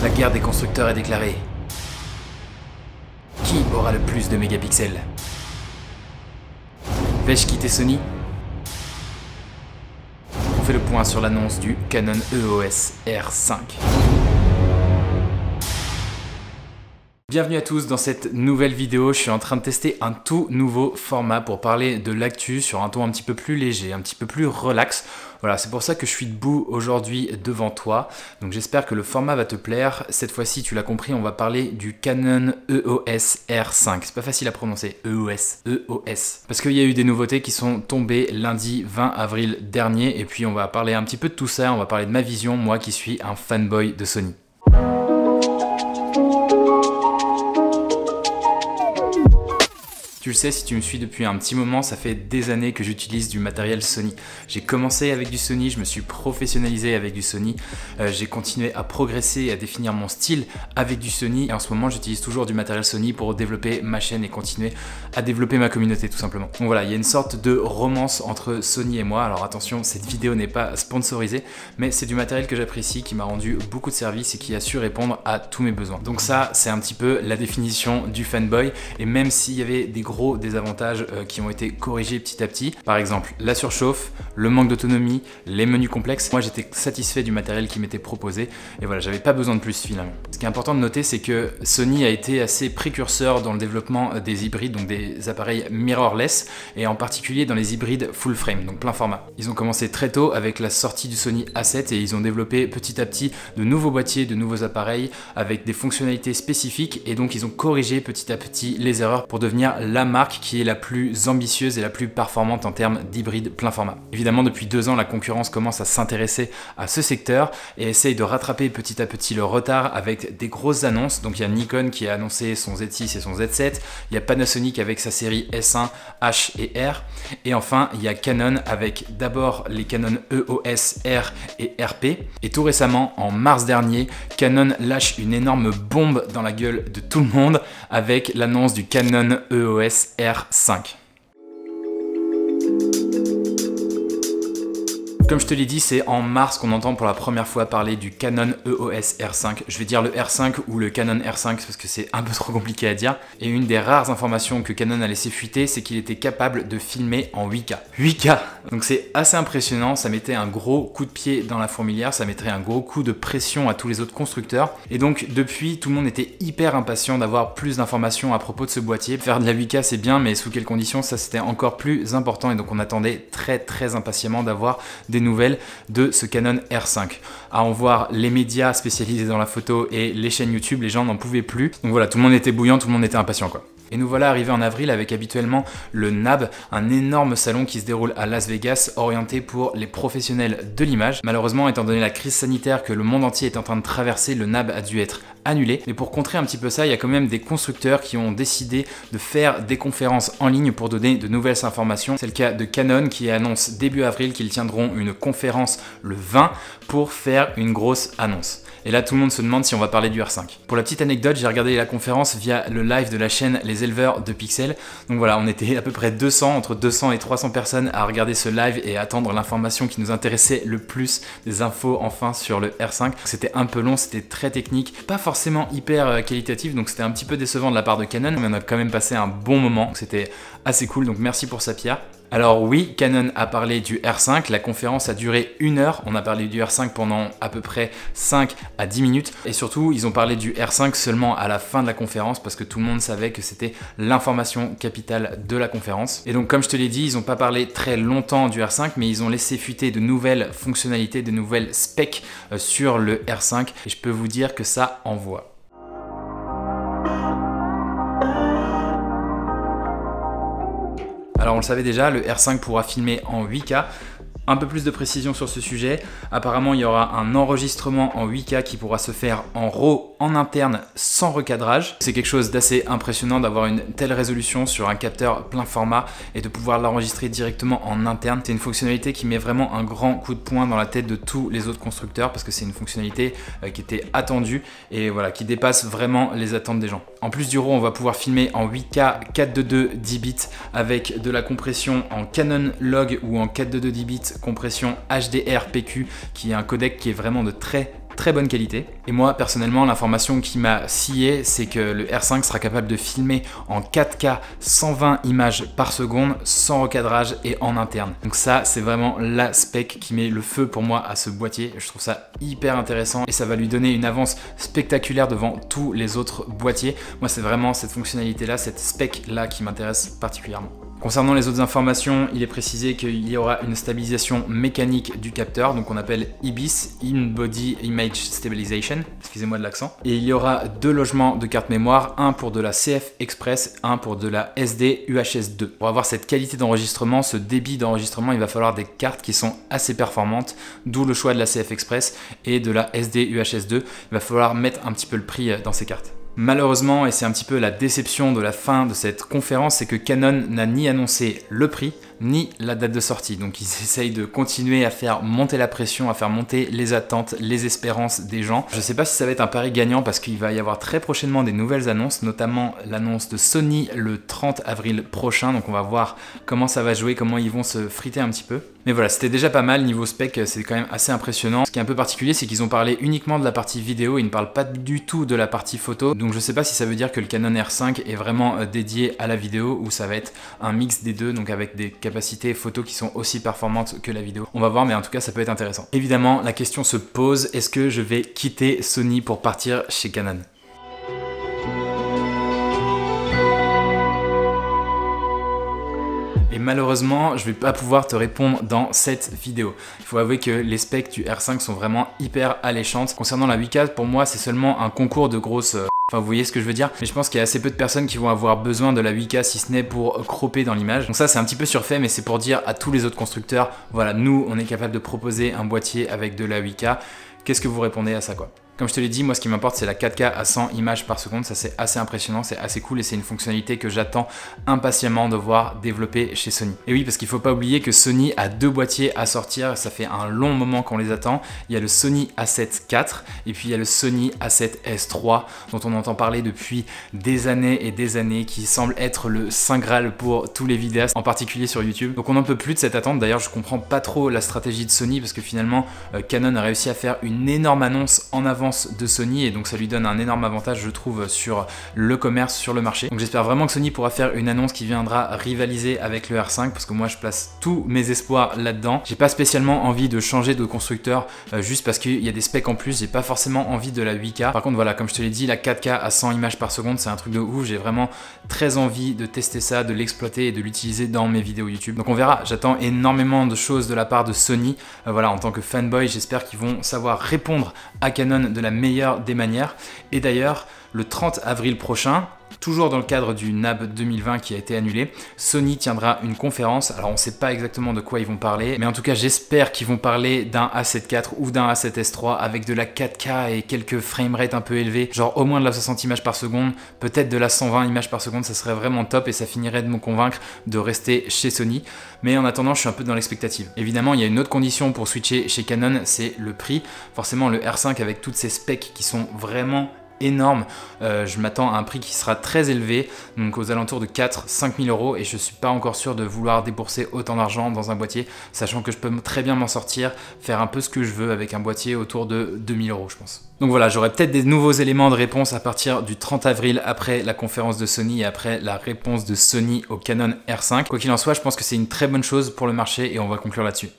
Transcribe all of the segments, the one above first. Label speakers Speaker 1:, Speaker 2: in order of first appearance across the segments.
Speaker 1: La guerre des constructeurs est déclarée. Qui aura le plus de mégapixels? Vais-je quitter Sony? On fait le point sur l'annonce du Canon EOS R5. Bienvenue à tous dans cette nouvelle vidéo. Je suis en train de tester un tout nouveau format pour parler de l'actu sur un ton un petit peu plus léger, un petit peu plus relax. Voilà, c'est pour ça que je suis debout aujourd'hui devant toi. Donc j'espère que le format va te plaire. Cette fois-ci, tu l'as compris, on va parler du Canon EOS R5. C'est pas facile à prononcer, EOS. Parce qu'il y a eu des nouveautés qui sont tombées lundi 20 avril dernier. Et puis on va parler un petit peu de tout ça. On va parler de ma vision, moi qui suis un fanboy de Sony. Tu le sais, si tu me suis depuis un petit moment, ça fait des années que j'utilise du matériel Sony. J'ai commencé avec du Sony, je me suis professionnalisé avec du Sony, j'ai continué à progresser et à définir mon style avec du Sony et en ce moment j'utilise toujours du matériel Sony pour développer ma chaîne et continuer à développer ma communauté tout simplement. Donc voilà, il y a une sorte de romance entre Sony et moi. Alors attention, cette vidéo n'est pas sponsorisée, mais c'est du matériel que j'apprécie, qui m'a rendu beaucoup de services et qui a su répondre à tous mes besoins. Donc ça, c'est un petit peu la définition du fanboy, et même s'il y avait des gros désavantages qui ont été corrigés petit à petit, par exemple la surchauffe, le manque d'autonomie, les menus complexes, moi j'étais satisfait du matériel qui m'était proposé et voilà, j'avais pas besoin de plus finalement. Ce qui est important de noter, c'est que Sony a été assez précurseur dans le développement des hybrides, donc des appareils mirrorless, et en particulier dans les hybrides full frame, donc plein format. Ils ont commencé très tôt avec la sortie du Sony A7 et ils ont développé petit à petit de nouveaux boîtiers, de nouveaux appareils avec des fonctionnalités spécifiques, et donc ils ont corrigé petit à petit les erreurs pour devenir la marque qui est la plus ambitieuse et la plus performante en termes d'hybride plein format. Évidemment, depuis 2 ans, la concurrence commence à s'intéresser à ce secteur et essaye de rattraper petit à petit le retard avec des grosses annonces. Donc il y a Nikon qui a annoncé son Z6 et son Z7, il y a Panasonic avec sa série S1, H et R, et enfin il y a Canon avec d'abord les Canon EOS R et RP, et tout récemment, en mars dernier, Canon lâche une énorme bombe dans la gueule de tout le monde avec l'annonce du Canon EOS R5. Comme je te l'ai dit, c'est en mars qu'on entend pour la première fois parler du Canon EOS R5. Je vais dire le R5 ou le Canon R5 parce que c'est un peu trop compliqué à dire. Et une des rares informations que Canon a laissé fuiter, c'est qu'il était capable de filmer en 8K. 8K! Donc c'est assez impressionnant, ça mettait un gros coup de pied dans la fourmilière, ça mettrait un gros coup de pression à tous les autres constructeurs. Et donc depuis, tout le monde était hyper impatient d'avoir plus d'informations à propos de ce boîtier. Faire de la 8K c'est bien, mais sous quelles conditions, ça c'était encore plus important. Et donc on attendait très impatiemment d'avoir des nouvelles de ce Canon R5. À en voir les médias spécialisés dans la photo et les chaînes YouTube, les gens n'en pouvaient plus. Donc voilà, tout le monde était bouillant, tout le monde était impatient quoi. Et nous voilà arrivés en avril avec habituellement le NAB, un énorme salon qui se déroule à Las Vegas, orienté pour les professionnels de l'image. Malheureusement, étant donné la crise sanitaire que le monde entier est en train de traverser, le NAB a dû être annulé. Mais pour contrer un petit peu ça, il y a quand même des constructeurs qui ont décidé de faire des conférences en ligne pour donner de nouvelles informations. C'est le cas de Canon qui annonce début avril qu'ils tiendront une conférence le 20 pour faire une grosse annonce. Et là, tout le monde se demande si on va parler du R5. Pour la petite anecdote, j'ai regardé la conférence via le live de la chaîne Les Éleveurs de Pixels. Donc voilà, on était à peu près 200, entre 200 et 300 personnes à regarder ce live et à attendre l'information qui nous intéressait le plus, des infos enfin sur le R5. C'était un peu long, c'était très technique, pas forcément hyper qualitatif, donc c'était un petit peu décevant de la part de Canon, mais on a quand même passé un bon moment, c'était assez cool, donc merci pour ça Pierre. Alors oui, Canon a parlé du R5, la conférence a duré 1 heure, on a parlé du R5 pendant à peu près 5 à 10 minutes, et surtout ils ont parlé du R5 seulement à la fin de la conférence parce que tout le monde savait que c'était l'information capitale de la conférence. Et donc comme je te l'ai dit, ils n'ont pas parlé très longtemps du R5, mais ils ont laissé fuiter de nouvelles fonctionnalités, de nouvelles specs sur le R5, et je peux vous dire que ça envoie. Alors on le savait déjà, le R5 pourra filmer en 8K. Un peu plus de précision sur ce sujet. Apparemment, il y aura un enregistrement en 8K qui pourra se faire en RAW en interne sans recadrage. C'est quelque chose d'assez impressionnant d'avoir une telle résolution sur un capteur plein format et de pouvoir l'enregistrer directement en interne. C'est une fonctionnalité qui met vraiment un grand coup de poing dans la tête de tous les autres constructeurs parce que c'est une fonctionnalité qui était attendue et voilà, qui dépasse vraiment les attentes des gens. En plus du RAW, on va pouvoir filmer en 8K 422 10 bits avec de la compression en Canon Log ou en 422 10 bits compression HDR PQ, qui est un codec qui est vraiment de très très bonne qualité. Et moi personnellement, l'information qui m'a scié, c'est que le R5 sera capable de filmer en 4K 120 images par seconde sans recadrage et en interne. Donc ça, c'est vraiment la spec qui met le feu pour moi à ce boîtier. Je trouve ça hyper intéressant et ça va lui donner une avance spectaculaire devant tous les autres boîtiers. Moi, c'est vraiment cette fonctionnalité là, cette spec là qui m'intéresse particulièrement. Concernant les autres informations, il est précisé qu'il y aura une stabilisation mécanique du capteur, donc on appelle IBIS, In-Body Image Stabilization, excusez-moi de l'accent. Et il y aura 2 logements de carte mémoire, un pour de la CF Express, un pour de la SD UHS 2. Pour avoir cette qualité d'enregistrement, ce débit d'enregistrement, il va falloir des cartes qui sont assez performantes, d'où le choix de la CF Express et de la SD UHS 2. Il va falloir mettre un petit peu le prix dans ces cartes. Malheureusement, et c'est un petit peu la déception de la fin de cette conférence, c'est que Canon n'a ni annoncé le prix, ni la date de sortie. Donc ils essayent de continuer à faire monter la pression, à faire monter les attentes, les espérances des gens. Je ne sais pas si ça va être un pari gagnant parce qu'il va y avoir très prochainement des nouvelles annonces, notamment l'annonce de Sony le 30 avril prochain. Donc on va voir comment ça va jouer, comment ils vont se friter un petit peu. Mais voilà, c'était déjà pas mal, niveau spec, c'est quand même assez impressionnant. Ce qui est un peu particulier, c'est qu'ils ont parlé uniquement de la partie vidéo, ils ne parlent pas du tout de la partie photo. Donc je sais pas si ça veut dire que le Canon R5 est vraiment dédié à la vidéo ou ça va être un mix des deux, donc avec des capacités photo qui sont aussi performantes que la vidéo. On va voir, mais en tout cas, ça peut être intéressant. Évidemment, la question se pose, est-ce que je vais quitter Sony pour partir chez Canon ? Et malheureusement, je vais pas pouvoir te répondre dans cette vidéo. Il faut avouer que les specs du R5 sont vraiment hyper alléchantes. Concernant la 8K, pour moi, c'est seulement un concours de grosses... Enfin, vous voyez ce que je veux dire? Mais je pense qu'il y a assez peu de personnes qui vont avoir besoin de la 8K si ce n'est pour cropper dans l'image. Donc ça, c'est un petit peu surfait, mais c'est pour dire à tous les autres constructeurs, voilà, nous, on est capable de proposer un boîtier avec de la 8K. Qu'est-ce que vous répondez à ça, quoi? Comme je te l'ai dit, moi ce qui m'importe c'est la 4K à 100 images par seconde, ça c'est assez impressionnant, c'est assez cool et c'est une fonctionnalité que j'attends impatiemment de voir développer chez Sony. Et oui, parce qu'il ne faut pas oublier que Sony a 2 boîtiers à sortir, ça fait un long moment qu'on les attend. Il y a le Sony A7 IV et puis il y a le Sony A7S III dont on entend parler depuis des années et des années, qui semble être le saint graal pour tous les vidéastes, en particulier sur YouTube. Donc on n'en peut plus de cette attente. D'ailleurs, je comprends pas trop la stratégie de Sony parce que finalement Canon a réussi à faire une énorme annonce en avant de Sony et donc ça lui donne un énorme avantage, je trouve, sur le commerce, sur le marché. Donc j'espère vraiment que Sony pourra faire une annonce qui viendra rivaliser avec le R5 parce que moi je place tous mes espoirs là-dedans. J'ai pas spécialement envie de changer de constructeur juste parce qu'il y a des specs en plus, j'ai pas forcément envie de la 8K. Par contre voilà, comme je te l'ai dit, la 4K à 100 images par seconde, c'est un truc de ouf, j'ai vraiment très envie de tester ça, de l'exploiter et de l'utiliser dans mes vidéos YouTube. Donc on verra, j'attends énormément de choses de la part de Sony. Voilà, en tant que fanboy, j'espère qu'ils vont savoir répondre à Canon de la meilleure des manières. Et d'ailleurs, le 30 avril prochain, toujours dans le cadre du NAB 2020 qui a été annulé, Sony tiendra une conférence. Alors on ne sait pas exactement de quoi ils vont parler, mais en tout cas j'espère qu'ils vont parler d'un A7 IV ou d'un A7S III avec de la 4K et quelques framerates un peu élevés, genre au moins de la 60 images par seconde, peut-être de la 120 images par seconde, ça serait vraiment top et ça finirait de me convaincre de rester chez Sony. Mais en attendant, je suis un peu dans l'expectative. Évidemment, il y a une autre condition pour switcher chez Canon, c'est le prix. Forcément, le R5 avec toutes ces specs qui sont vraiment énorme, je m'attends à un prix qui sera très élevé, donc aux alentours de 4-5 000 euros, et je suis pas encore sûr de vouloir débourser autant d'argent dans un boîtier, sachant que je peux très bien m'en sortir, faire un peu ce que je veux avec un boîtier autour de 2 000 euros je pense. Donc voilà, j'aurai peut-être des nouveaux éléments de réponse à partir du 30 avril après la conférence de Sony et après la réponse de Sony au Canon R5. Quoi qu'il en soit, je pense que c'est une très bonne chose pour le marché et on va conclure là-dessus.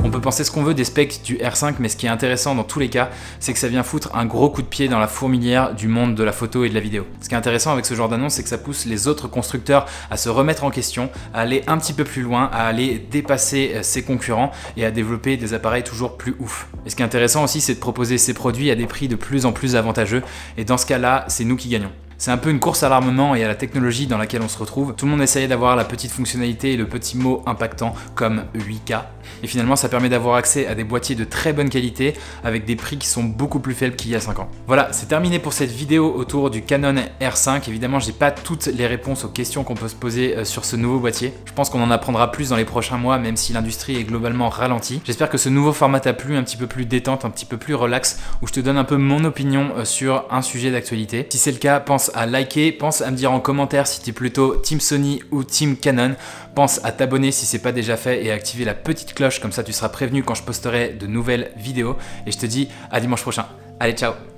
Speaker 1: On peut penser ce qu'on veut des specs du R5, mais ce qui est intéressant dans tous les cas, c'est que ça vient foutre un gros coup de pied dans la fourmilière du monde de la photo et de la vidéo. Ce qui est intéressant avec ce genre d'annonce, c'est que ça pousse les autres constructeurs à se remettre en question, à aller un petit peu plus loin, à aller dépasser ses concurrents et à développer des appareils toujours plus ouf. Et ce qui est intéressant aussi, c'est de proposer ces produits à des prix de plus en plus avantageux, et dans ce cas-là, c'est nous qui gagnons. C'est un peu une course à l'armement et à la technologie dans laquelle on se retrouve. Tout le monde essayait d'avoir la petite fonctionnalité et le petit mot impactant comme 8K. Et finalement, ça permet d'avoir accès à des boîtiers de très bonne qualité avec des prix qui sont beaucoup plus faibles qu'il y a 5 ans. Voilà, c'est terminé pour cette vidéo autour du Canon R5. Évidemment, j'ai pas toutes les réponses aux questions qu'on peut se poser sur ce nouveau boîtier. Je pense qu'on en apprendra plus dans les prochains mois, même si l'industrie est globalement ralentie. J'espère que ce nouveau format t'a plu, un petit peu plus détente, un petit peu plus relax, où je te donne un peu mon opinion sur un sujet d'actualité. Si c'est le cas, pense pense à liker, pense à me dire en commentaire si tu es plutôt Team Sony ou Team Canon. Pense à t'abonner si c'est pas déjà fait et à activer la petite cloche, comme ça tu seras prévenu quand je posterai de nouvelles vidéos. Et je te dis à dimanche prochain. Allez, ciao!